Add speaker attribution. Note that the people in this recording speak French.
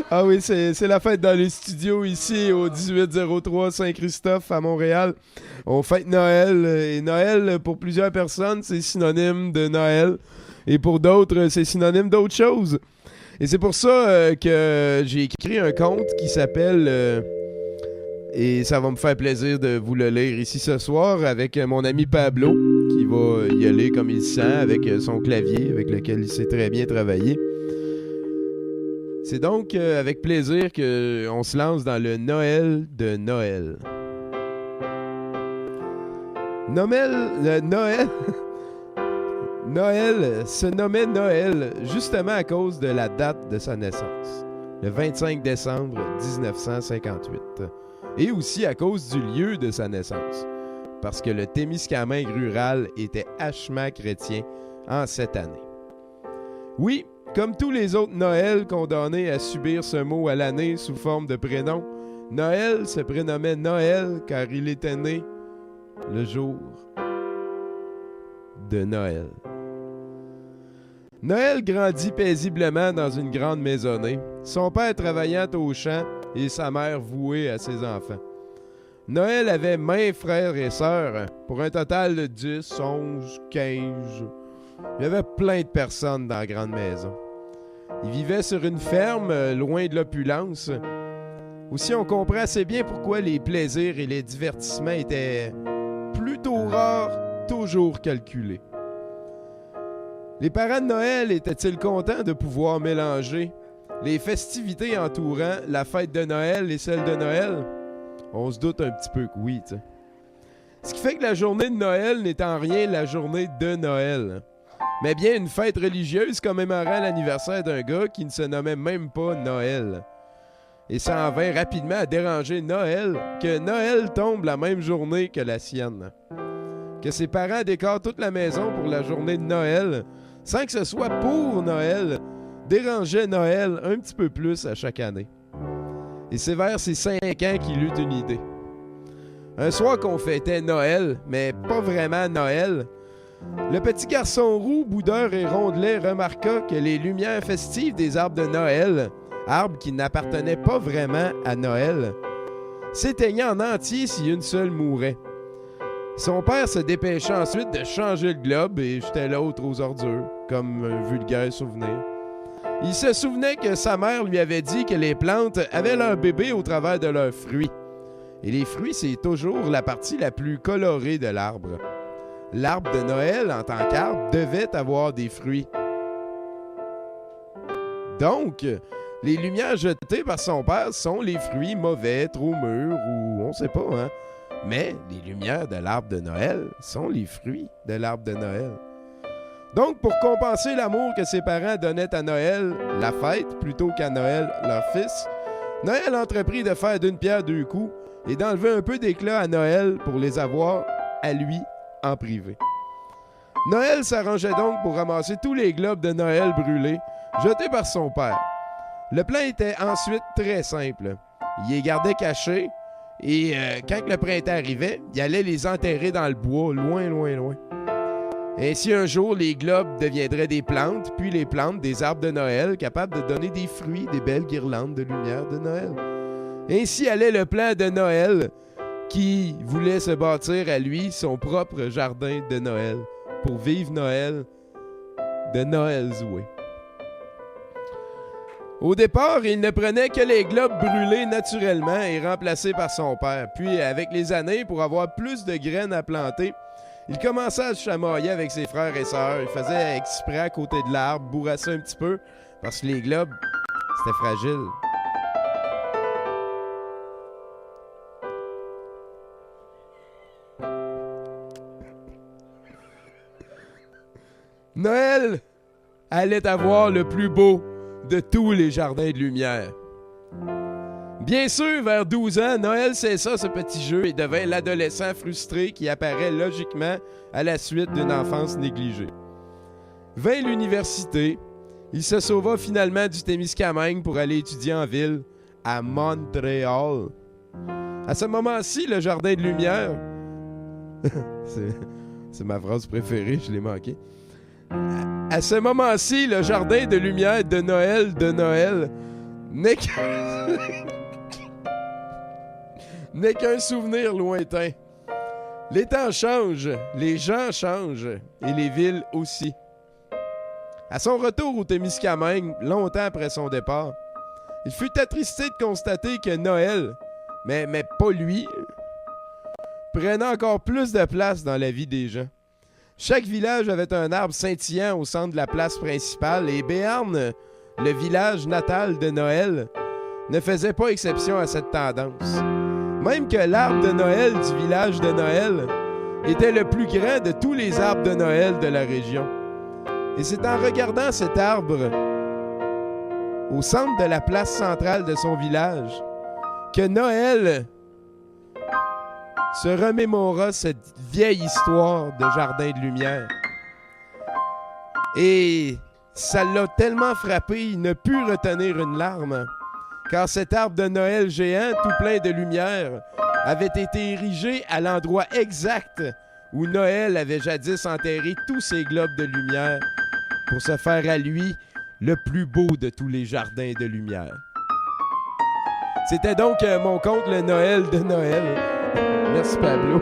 Speaker 1: Ah oui, c'est la fête dans les studios ici au 1803 Saint-Christophe à Montréal. On fête Noël et Noël pour plusieurs personnes c'est synonyme de Noël et pour d'autres c'est synonyme d'autre chose. Et c'est pour ça que j'ai écrit un conte qui s'appelle et ça va me faire plaisir de vous le lire ici ce soir avec mon ami Pablo qui va y aller comme il sent avec son clavier avec lequel il sait très bien travailler. C'est donc avec plaisir qu'on se lance dans le Noël de Noël. Noël se nommait Noël justement à cause de la date de sa naissance, le 25 décembre 1958, et aussi à cause du lieu de sa naissance, parce que le Témiscamingue rural était hachement chrétien en cette année. Oui, comme tous les autres Noëls condamnés à subir ce mot à l'année sous forme de prénom, Noël se prénommait Noël car il était né le jour de Noël. Noël grandit paisiblement dans une grande maisonnée, son père travaillant au champ et sa mère vouée à ses enfants. Noël avait maints frères et sœurs, pour un total de 10, 11, 15... Il y avait plein de personnes dans la grande maison. Ils vivaient sur une ferme, loin de l'opulence. Aussi, on comprend assez bien pourquoi les plaisirs et les divertissements étaient plutôt rares, toujours calculés. Les parents de Noël étaient-ils contents de pouvoir mélanger les festivités entourant la fête de Noël et celle de Noël? On se doute un petit peu que oui, tu sais. Ce qui fait que la journée de Noël n'est en rien la journée de Noël, mais bien une fête religieuse commémorant l'anniversaire d'un gars qui ne se nommait même pas Noël. Et ça en vint rapidement à déranger Noël que Noël tombe la même journée que la sienne. Que ses parents décorent toute la maison pour la journée de Noël, sans que ce soit pour Noël, dérangeait Noël un petit peu plus à chaque année. Et c'est vers ses 5 ans qu'il eut une idée. Un soir qu'on fêtait Noël, mais pas vraiment Noël, le petit garçon roux, boudeur et rondelet remarqua que les lumières festives des arbres de Noël, arbres qui n'appartenaient pas vraiment à Noël, s'éteignaient en entier si une seule mourait. Son père se dépêcha ensuite de changer le globe et jetait l'autre aux ordures, comme un vulgaire souvenir. Il se souvenait que sa mère lui avait dit que les plantes avaient leur bébé au travers de leurs fruits. Et les fruits, c'est toujours la partie la plus colorée de l'arbre. L'arbre de Noël, en tant qu'arbre, devait avoir des fruits. Donc, les lumières jetées par son père sont les fruits mauvais, trop mûrs ou on sait pas, hein. Mais les lumières de l'arbre de Noël sont les fruits de l'arbre de Noël. Donc, pour compenser l'amour que ses parents donnaient à Noël, la fête, plutôt qu'à Noël, leur fils, Noël entreprit de faire d'une pierre deux coups et d'enlever un peu d'éclat à Noël pour les avoir à lui en privé. Noël s'arrangeait donc pour ramasser tous les globes de Noël brûlés, jetés par son père. Le plan était ensuite très simple. Il les gardait cachés et quand le printemps arrivait, il allait les enterrer dans le bois, loin, loin, loin. Ainsi, un jour, les globes deviendraient des plantes, puis les plantes des arbres de Noël, capables de donner des fruits, des belles guirlandes de lumière de Noël. Ainsi allait le plan de Noël, qui voulait se bâtir à lui son propre jardin de Noël, pour vivre Noël de Noël's way. Au départ, il ne prenait que les globes brûlés naturellement et remplacés par son père. Puis, avec les années, pour avoir plus de graines à planter, il commençait à se chamailler avec ses frères et sœurs. Il faisait exprès à côté de l'arbre, bourrassait un petit peu, parce que les globes, c'était fragile. Noël allait avoir le plus beau de tous les jardins de lumière. Bien sûr, vers 12 ans, Noël cessa ce petit jeu et devint l'adolescent frustré qui apparaît logiquement à la suite d'une enfance négligée. Vint l'université, il se sauva finalement du Témiscamingue pour aller étudier en ville, à Montréal. À ce moment-ci, le jardin de lumière... C'est ma phrase préférée, je l'ai manqué. À ce moment-ci, le jardin de lumière de Noël n'est qu'un n'est qu'un souvenir lointain. Les temps changent, les gens changent, et les villes aussi. À son retour au Témiscamingue, longtemps après son départ, il fut attristé de constater que Noël, mais pas lui, prenait encore plus de place dans la vie des gens. Chaque village avait un arbre scintillant au centre de la place principale et Béarn, le village natal de Noël, ne faisait pas exception à cette tendance. Même que l'arbre de Noël du village de Noël était le plus grand de tous les arbres de Noël de la région. Et c'est en regardant cet arbre au centre de la place centrale de son village que Noël se remémora cette vieille histoire de jardin de lumière. Et ça l'a tellement frappé, il ne put retenir une larme, car cet arbre de Noël géant, tout plein de lumière, avait été érigé à l'endroit exact où Noël avait jadis enterré tous ses globes de lumière pour se faire à lui le plus beau de tous les jardins de lumière. C'était donc mon conte, le Noël de Noël. Merci Pablo.